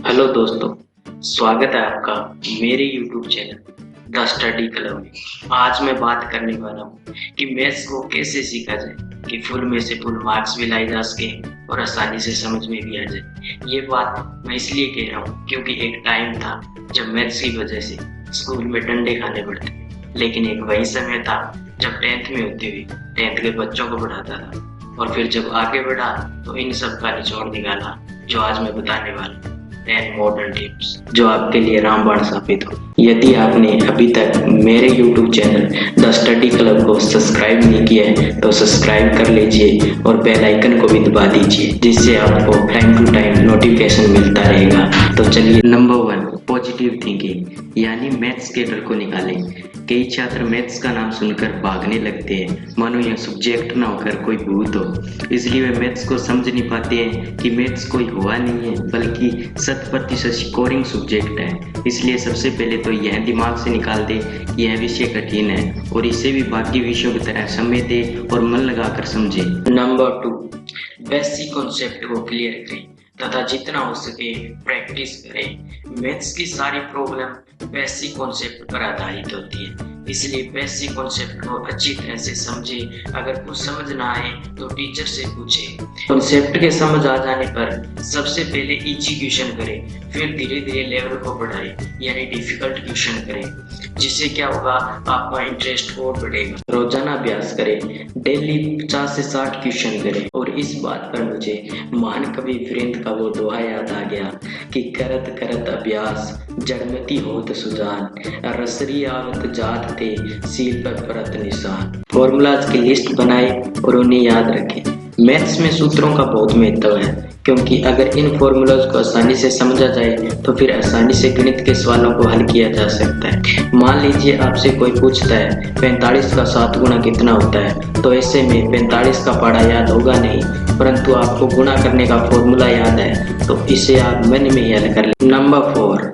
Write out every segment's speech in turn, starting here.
Hello दोस्तों, स्वागत है आपका मेरे YouTube channel the study club में। आज मैं बात करने वाला हूँ कि मैथ्स को कैसे सीखा जाए कि फुल में से फुल मार्क्स भी लाए जा सके और आसानी से समझ में भी आ जाए। ये बात मैं इसलिए कह रहा हूँ क्योंकि एक टाइम था जब मैथ्स की वजह से स्कूल में डंडे खाने पड़ते थे, लेकिन एक वही समय था जब 10th में होते हुए 10th के बच्चों को पढ़ाता था और फिर जब आगे बढ़ा तो इन सब का निचोड़ निकाला जो आज मैं बताने वाला हूँ। 10 मॉडर्न टिप्स जो आपके लिए रामबाण साबित हो। यदि आपने अभी तक मेरे YouTube channel the study club को सब्सक्राइब नहीं किया है तो सब्सक्राइब कर लीजिए और बेल आइकन को भी दबा दीजिए, जिससे आपको टाइम टू टाइम नोटिफिकेशन मिलता रहेगा। तो चलिए, नंबर 1, पॉजिटिव थिंकिंग यानी मैथ्स के डर को निकालें। कई छात्र मैथ्स का नाम सुनकर भागने लगते हैं, मानो यह सब्जेक्ट ना होकर कोई भूत हो। इसलिए वे मैथ्स को समझ नहीं पाते हैं कि मैथ्स कोई हुआ नहीं है बल्कि 100% स्कोरिंग सब्जेक्ट है। इसलिए सबसे पहले तो यह दिमाग से निकाल दे कि यह विषय कठिन है और इसे भी बाकी विषयों की तरह समय दे और मन लगाकर समझे। नंबर 2, बेसिक कॉन्सेप्ट को क्लियर करें तथा जितना हो सके प्रैक्टिस करें। मैथ्स की सारी प्रॉब्लम बेसिक कॉन्सेप्ट पर आधारित होती है, इसलिए बेसिक कॉन्सेप्ट को अच्छी तरह से समझे। अगर कुछ समझ ना आए तो टीचर से पूछे। कॉन्सेप्ट के समझ आ जाने पर सबसे पहले इजी क्वेश्चन करें, फिर धीरे धीरे लेवल को बढ़ाए यानी डिफिकल्ट क्वेश्चन करें। जिससे क्या होगा, आपका इंटरेस्ट और बढ़ेगा। रोजाना अभ्यास करें, डेली 50 से 60 क्वेश्चन करें। और इस बात पर मुझे महान कवि वीरेंद्र का वो दोहा याद आ गया कि करत करत अभ्यास जड़मति होत सुजान, रसरी आवत जात थे सील पर परत निशान। फॉर्मूलाज की लिस्ट बनाए और उन्हें याद रखें। मैथ्स में सूत्रों का बहुत महत्व है, क्योंकि अगर इन फॉर्मूलाज को आसानी से समझा जाए तो फिर आसानी से गणित के सवालों को हल किया जा सकता है। मान लीजिए आपसे कोई पूछता है 45 का 7 गुना कितना होता है, तो ऐसे में 45 का पहाड़ा याद होगा नहीं, परंतु आपको गुणा करने का फॉर्मूला याद है, तो इसे आप मन में ही हल कर लें। नंबर 4,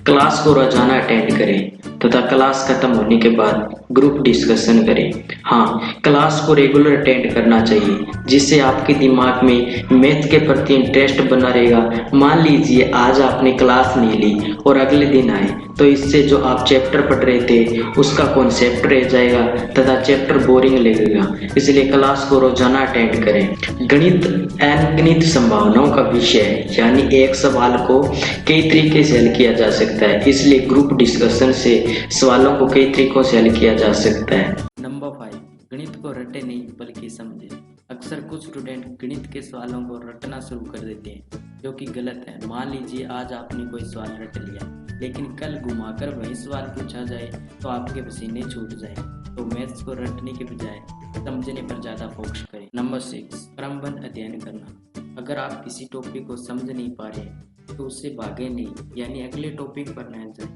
क्लास को रोजाना अटेंड करें तथा क्लास खत्म होने के बाद ग्रुप डिस्कशन करें। हाँ, क्लास को रेगुलर अटेंड करना चाहिए, जिससे आपके दिमाग में मैथ के प्रति इंटरेस्ट बना रहेगा। मान लीजिए आज आपने क्लास नहीं ली और अगले दिन आए, तो इससे जो आप चैप्टर पढ़ रहे थे उसका कॉन्सेप्ट रह जाएगा तथा चैप्टर बोरिंग लगेगा। इसलिए क्लास को रोजाना अटेंड करें। गणित अनगिनत संभावनाओं का विषय है, यानी एक सवाल को कई तरीके से हल किया जा सकता है, इसलिए ग्रुप डिस्कशन से सवालों को कई तरीकों से हल किया जा सकता है। नंबर 5, गणित को रटे नहीं बल्कि समझे। अक्सर कुछ स्टूडेंट गणित के सवालों को रटना शुरू कर देते हैं, जो कि गलत है। मान लीजिए आज आपने कोई सवाल रट लिया, लेकिन कल घुमाकर वही सवाल पूछा जाए तो आपके पसीने छूट जाए। तो मैथ्स को रटने के बजाय समझने पर ज़्यादा फोकस करें। नंबर 6, क्रमबद्ध अध्ययन करना। अगर आप किसी टॉपिक को समझ नहीं पा रहे तो उससे भागे नहीं, यानी अगले टॉपिक पर न जाए,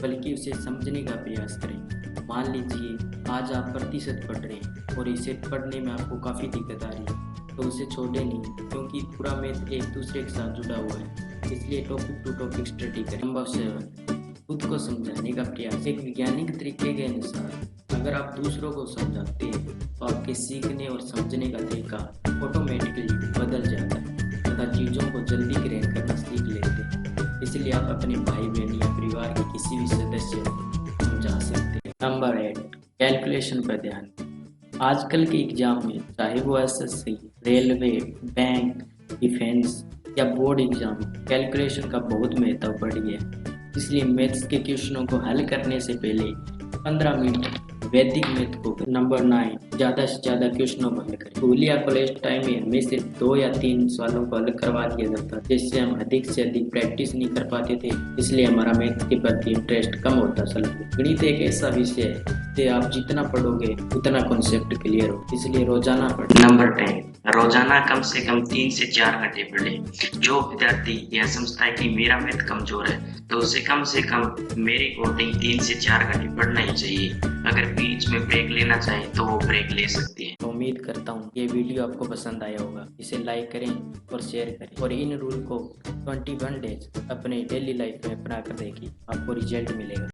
बल्कि उसे समझने का प्रयास करें। मान लीजिए आज आप प्रतिशत पढ़ रहे हैं और इसे पढ़ने में आपको काफ़ी दिक्कत आ रही है, तो उसे छोड़े नहीं, क्योंकि पूरा मैथ एक दूसरे के साथ जुड़ा हुआ है। इसलिए टॉपिक टू टॉपिक स्टडी करें। नंबर 7, खुद को समझाने का प्रयास। एक वैज्ञानिक तरीके के अनुसार अगर आप दूसरों को समझाते हैं तो आपके सीखने और समझने का तरीका ऑटोमेटिकली बदल जाता है तथा चीज़ों को जल्दी ग्रहण करना सीख लेते हैं। इसलिए आप अपने भाई बहन या परिवार के किसी भी सदस्य को समझा सकते हैं। नंबर 8, कैलकुलेशन पर ध्यान। आजकल के एग्जाम में, चाहे वो एसएससी, रेलवे, बैंक, डिफेंस या बोर्ड एग्जाम, कैलकुलेशन का बहुत महत्व बढ़ गया है। इसलिए मैथ्स के क्वेश्चनों को हल करने से पहले 15 मिनट वैदिक मैथ को करें। नंबर 9, ज़्यादा से ज़्यादा क्वेश्चनों को हल करें। स्कूल या कॉलेज टाइम में हमें सिर्फ 2 या 3 सवालों को हल करवा दिया जाता, जिससे हम अधिक से अधिक प्रैक्टिस नहीं कर पाते थे। इसलिए हमारा मैथ के प्रति इंटरेस्ट कम होता चला गया। गणित एक ऐसा विषय है कि आप जितना पढ़ोगे उतना कॉन्सेप्ट क्लियर हो, इसलिए रोजाना पढ़ें। नंबर 10, रोजाना कम से कम 3 से 4 घंटे पढ़ें। जो विद्यार्थी यह समझता है कि मेरा मैथ कमजोर है तो उसे कम मेरे अकॉर्डिंग 3 से 4 घंटे पढ़ना ही चाहिए। अगर बीच में ब्रेक लेना चाहे तो वो ब्रेक ले सकते हैं। तो उम्मीद करता हूँ ये वीडियो आपको पसंद आया होगा। इसे लाइक करें और शेयर करें और इन रूल को 21 डेज अपने डेली लाइफ में अपना कर देखिए, आपको रिजल्ट मिलेगा।